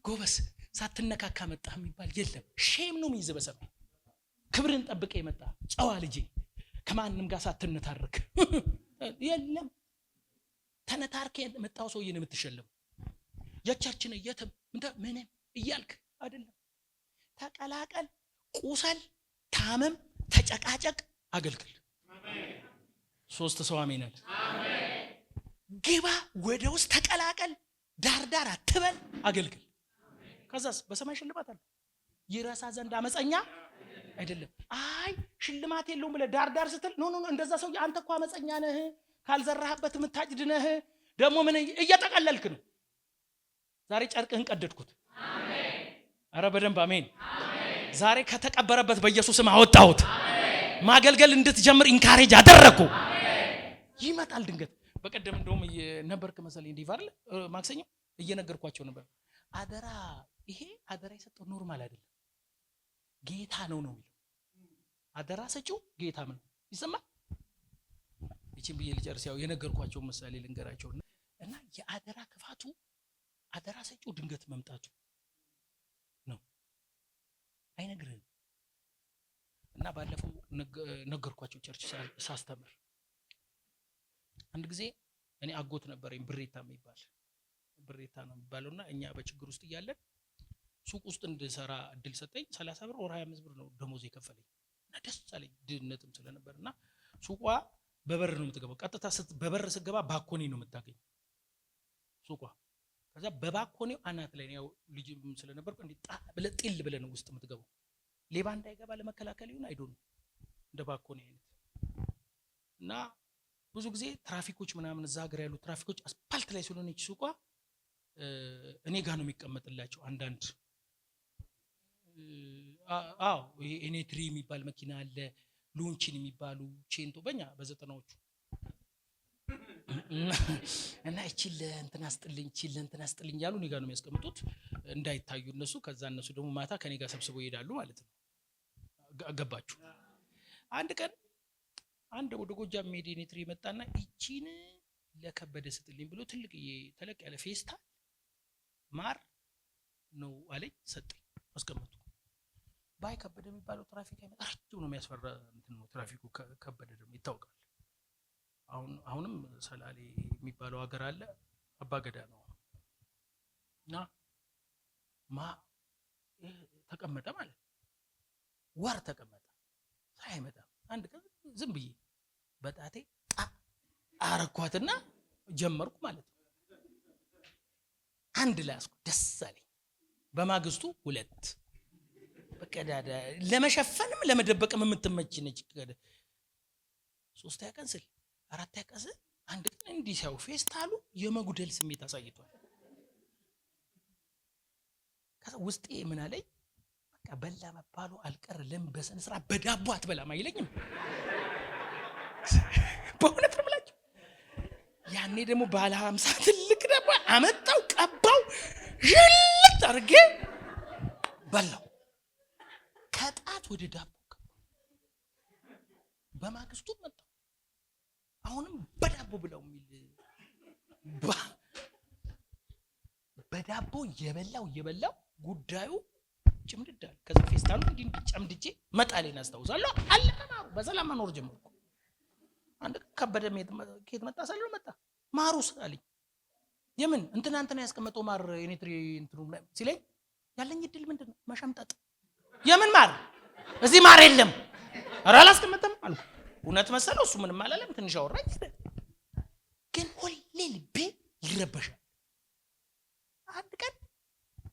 ጎበስ ሳትነካካ መጣህ የሚባል የለም። ሼም ነው የሚይዝ በሰማይ ክብርን ጠብቀ የመጣ ጨዋ ልጄ ከማንም ጋር ሳትነታረክ የለም። ተነታርከ የመጣው ሰውዬ ነው የምትሸለም። የቸርችን የትም ምንም እያልክ አይደለም። ተቀላቀል፣ ቁሰል፣ ታመም፣ ተጨቃጨቅ፣ አገልግል። ሶስት ሰው አሜን አለ። ግባ ወደ ውስጥ ተቀላቀል፣ ዳርዳር አትበል፣ አገልግል። ከዛስ በሰማይ ሽልማት አለ። ይረሳ ዘንድ አመፀኛ አይደለም። አይ ሽልማት የለውም ብለህ ዳርዳር ስትል ኖ እንደዛ ሰው አንተ እኮ አመፀኛ ነህ፣ ካልዘራህበት የምታጭድ ነህ። ደግሞ ምን እየጠቀለልክ ነው? ዛሬ ጨርቅህን ቀደድኩት። አሜን። አረ በደንብ አሜን። ዛሬ ከተቀበረበት በኢየሱስም አወጣሁት። ማገልገል እንድትጀምር ኢንካሬጅ አደረኩ። ይመጣል ድንገት። በቀደም እንደውም ነበርክ መሰለኝ እንዲህ አይደል? ማክሰኞ እየነገርኳቸው ነበር። አደራ ይሄ አደራ የሰጠው ኖርማል አይደለም፣ ጌታ ነው የሚለው። አደራ ሰጪው ጌታ ነው። ይሰማል። እቺን ብዬ ልጨርስ። ያው የነገርኳቸው ምሳሌ ልንገራቸው እና የአደራ ክፋቱ አደራ ሰጪው ድንገት መምጣቱ ነው። አይነግርህም። እና ባለፈው ነገርኳቸው ቸርች ሳስተምር አንድ ጊዜ እኔ አጎት ነበረኝ ብሬታ ነው የሚባለውና እኛ በችግር ውስጥ እያለን ሱቅ ውስጥ እንድሰራ እድል ሰጠኝ። 30 ብር ወር 25 ብር ነው ደሞዝ የከፈለኝ እና ደስ አለኝ። ድህነትም ስለነበርና ሱቋ በበር ነው የምትገባው። ቀጥታ በበር ስትገባ ባኮኔ ነው የምታገኝ ሱቋ። ከዛ በባኮኔው አናት ላይ ነው ልጅም ስለነበርኩ እንዲጣ ጢል ብለህ ነው ውስጥ የምትገባው። ሌባ እንዳይገባ ለመከላከል ይሁን አይዶን እንደ ባኮኔ አይነት እና ብዙ ጊዜ ትራፊኮች ምናምን እዛ ሀገር ያሉ ትራፊኮች አስፓልት ላይ ስለሆነች ሱቋ እኔ ጋር ነው የሚቀመጥላቸው። አንዳንድ ይሄ ኤኔትሪ የሚባል መኪና አለ፣ ሎንቺን የሚባሉ ቼንቶ በእኛ በ90ዎቹ እና እቺል እንትና አስጥልኝ ያሉ እኔ ጋር ነው የሚያስቀምጡት እንዳይታዩ እነሱ። ከዛ እነሱ ደግሞ ማታ ከኔ ጋር ሰብስበው ይሄዳሉ ማለት ነው። ገባችሁ? አንድ ቀን አንድ ወደ ጎጃም ሜዲ ኤኔትሪ መጣና እቺን ለከበደ ስጥልኝ ብሎ ተለቅ ያለ ፌስታ ማር ነው አለኝ፣ ሰጠኝ፣ አስቀመጡ። ባይ ከበደ የሚባለው ትራፊክ አይመጣችሁ ነው የሚያስፈራ እንትን ነው ትራፊኩ። ከበደ ደግሞ ይታወቃል። አሁንም ሰላሌ የሚባለው ሀገር አለ፣ አባገዳ ነው እና ተቀመጠ ማለት ወር ተቀመጠ ሳይመጣ። አንድ ቀን ዝም ብዬ በጣቴ አረኳትና ጀመርኩ ማለት ነው። አንድ ላይ አስኩ፣ ደስ አለኝ። በማግስቱ 2 በቀዳዳ ለመሸፈንም ለመደበቅም የምትመች ነች። 3 ቀን ስል 4 ቀን ስል አንድ ቀን እንዲህ ሲያው ፌስታሉ የመጉደል ስሜት አሳይቷል። ከዛ ውስጤ ምን አለኝ፣ በቃ በላ መባሉ አልቀር ለምን በሰነ ስራ በዳቦ አትበላም አይለኝም። በእውነት ነው የምላችሁ። ያኔ ደግሞ ባለ 50 ትልቅ ደግሞ አመጣው፣ ቀባው፣ ይልጥ አድርጌ በላው። ከጣት ወደ ዳቦ በማግስቱ መጣ። አሁንም በዳቦ ብለው የሚል በዳቦ የበላው ጉዳዩ ጭምድዳል። ከዛ ፌስታሉ እንዲህ ጨምድጄ መጣሌን አስታውሳለሁ። አለማሩ በሰላም መኖር ጀመርኩ። አንድ ከበደ ከየት መጣ ሳልለው መጣ ማሩስ አለኝ። የምን እንትና ያስቀመጠው ማር የኔትሪ እንትኑ ሲለኝ ያለኝ እድል ምንድነው? መሸምጠጥ። የምን ማር? እዚህ ማር የለም። ኧረ አላስቀመጠም አልኩ። እውነት መሰለው እሱ ምንም አላለም። ትንሽ አወራኝ። ግን ሁሌ ልቤ ይረበሻል። አንድ ቀን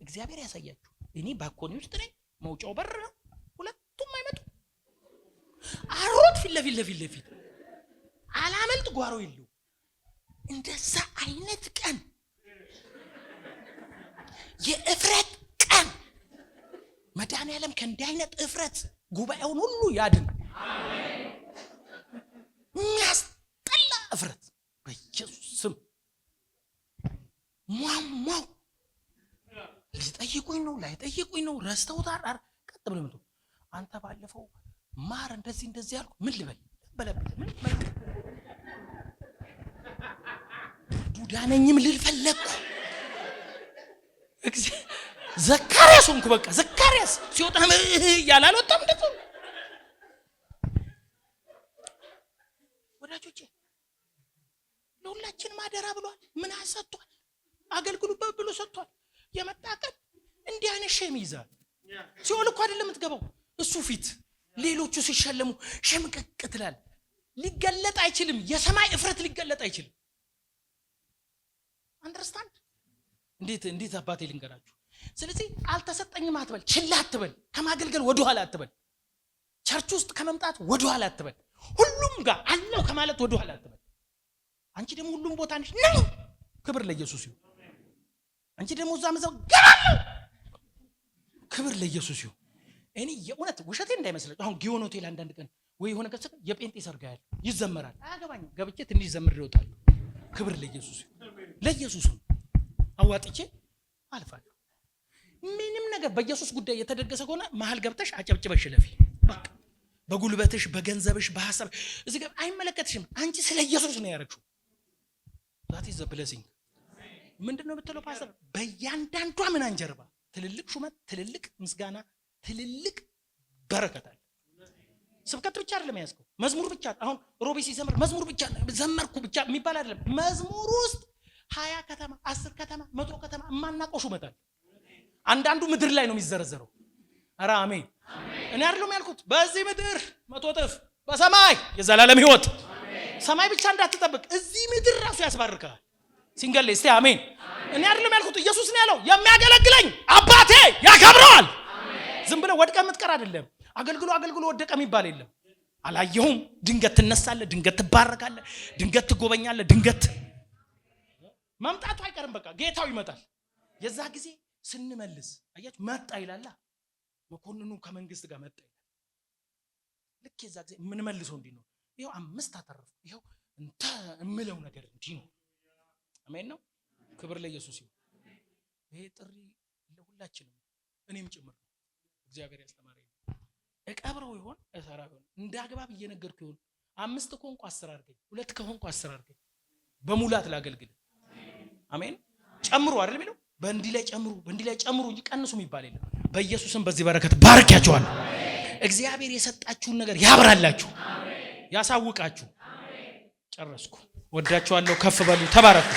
እግዚአብሔር ያሳያችሁ። እኔ ባኮኒ ውስጥ ነኝ፣ መውጫው በር ነው፣ ሁለቱም አይመጡ። አሮት ፊት ለፊት አላመልጥ፣ ጓሮ የለው። እንደዛ አይነት ቀን የእፍረት ቀን መድኃኒዓለም ከእንዲህ አይነት እፍረት ጉባኤውን ሁሉ ያድን። የሚያስጠላ እፍረት በኢየሱስ ስም። ሟሟው ሊጠይቁኝ ነው ላይጠይቁኝ ነው፣ ረስተውታል። ቀጥ ብለው መጡ። አንተ ባለፈው ማር እንደዚህ ያልኩ ምን ልበል በለብት ምን ቡዳ ነኝም ልል ፈለግኩ። ዘካርያስ ሆንኩ። በቃ ዘካርያስ ሲወጣ እያለ አልወጣም። እንደዚህ ወዳጆቼ ለሁላችን ማደራ ብሏል። ምን አሰጥቷል? አገልግሉበት ብሎ ሰጥቷል። የመጣ ቀን እንዲህ አይነት ሸም ይዛል። ሲኦል እኮ አይደለም የምትገባው፣ እሱ ፊት ሌሎቹ ሲሸለሙ ሸምቀቅ ትላል። ሊገለጥ አይችልም። የሰማይ እፍረት ሊገለጥ አይችልም። አንደርስታንድ? እንዴት አባቴ ልንገራችሁ። ስለዚህ አልተሰጠኝም አትበል፣ ችላ አትበል፣ ከማገልገል ወደ ኋላ አትበል፣ ቸርች ውስጥ ከመምጣት ወደ ኋላ አትበል፣ ሁሉም ጋር አለው ከማለት ወደ ኋላ አትበል። አንቺ ደግሞ ሁሉም ቦታ ነሽ ነው። ክብር ለኢየሱስ ይሁን። አንቺ ደግሞ እዛ መዛው ገባለሁ። ክብር ለኢየሱስ ይሁን። እኔ የእውነት ውሸቴ እንዳይመስልሽ። አሁን ጊዮን ሆቴል አንዳንድ ቀን ወይ የሆነ ቀን የጴንጤ ሰርጋ ያለ ይዘመራል። አያገባኝም። ገብቼ ትንሽ ዘምር ይወጣል። ክብር ለኢየሱስ ይሁን። ለኢየሱስ ነው አዋጥቼ አልፋለሁ። ምንም ነገር በኢየሱስ ጉዳይ የተደገሰ ከሆነ መሀል ገብተሽ አጨብጭበሽ ለፊ በቃ በጉልበትሽ በገንዘብሽ በሐሳብ እዚህ ጋር አይመለከትሽም። አንቺ ስለ ኢየሱስ ነው ያረግሽው። ዛት ኢዝ ዘ ብሌሲንግ። ምንድነው የምትለው ፓስተር? በእያንዳንዷ ምን አንጀርባ ትልልቅ ሹመት፣ ትልልቅ ምስጋና፣ ትልልቅ በረከት አለ። ስብከት ብቻ አይደለም ያዝከው፣ መዝሙር ብቻ። አሁን ሮቢ ሲዘምር መዝሙር ብቻ ዘመርኩ ብቻ የሚባል አይደለም። መዝሙር ውስጥ 20 ከተማ 10 ከተማ 100 ከተማ የማናውቀው ሹመት አለ። አንዳንዱ ምድር ላይ ነው የሚዘረዘረው። ኧረ አሜን። እኔ አይደለም ያልኩት በዚህ ምድር 100 እጥፍ በሰማይ የዘላለም ሕይወት። ሰማይ ብቻ እንዳትጠብቅ እዚህ ምድር ራሱ ያስባርካል። ሲንገል እስቲ አሜን። እኔ አይደለም ያልኩት ኢየሱስ ነው ያለው። የሚያገለግለኝ አባቴ ያከብረዋል። ዝም ብለህ ወድቀህ የምትቀር አይደለም። አገልግሎ ወደቀ የሚባል የለም። አላየሁም። ድንገት ትነሳለህ፣ ድንገት ትባረካለህ፣ ድንገት ትጎበኛለህ። ድንገት መምጣቱ አይቀርም። በቃ ጌታው ይመጣል። የዛ ጊዜ ስንመልስ አያችሁ መጣ ይላል። መኮንኑ ከመንግስት ጋር መጣ ይላል። ልክ የዛ ጊዜ የምንመልሰው እንዲህ ነው። ይኸው 5 አተረፍኩ፣ ይኸው እንተ እምለው ነገር እንዲህ ነው። አሜን ነው። ክብር ለኢየሱስ ይሁን። ይሄ ጥሪ ለሁላችንም እኔም ጭምር ነው። እግዚአብሔር ያስተማረኝ እቀብረው ይሆን እሰራው ይሆን እንደ አግባብ እየነገርኩ ይሆን 5 ከሆንኩ 10 አድርገኝ፣ 2 ከሆንኩ 10 አድርገኝ። በሙላት ላገልግል። አሜን። ጨምሩ አይደል የሚለው? በእንዲህ ላይ ጨምሩ እንጂ ቀንሱ የሚባል የለም። በኢየሱስም በዚህ በረከት ባርካችኋለሁ። እግዚአብሔር የሰጣችሁን ነገር ያብራላችሁ፣ ያሳውቃችሁ። ጨረስኩ። ወዳችኋለሁ። ከፍ በሉ። ተባረኩ።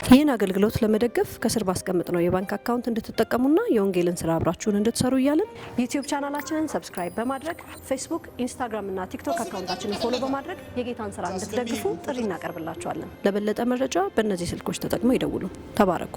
ይህን አገልግሎት ለመደገፍ ከስር ባስቀምጥነው የባንክ አካውንት እንድትጠቀሙና የወንጌልን ስራ አብራችሁን እንድትሰሩ እያልን ዩቲዩብ ቻናላችንን ሰብስክራይብ በማድረግ ፌስቡክ፣ ኢንስታግራም እና ቲክቶክ አካውንታችንን ፎሎ በማድረግ የጌታን ስራ እንድትደግፉ ጥሪ እናቀርብላችኋለን። ለበለጠ መረጃ በእነዚህ ስልኮች ተጠቅመው ይደውሉ። ተባረኩ።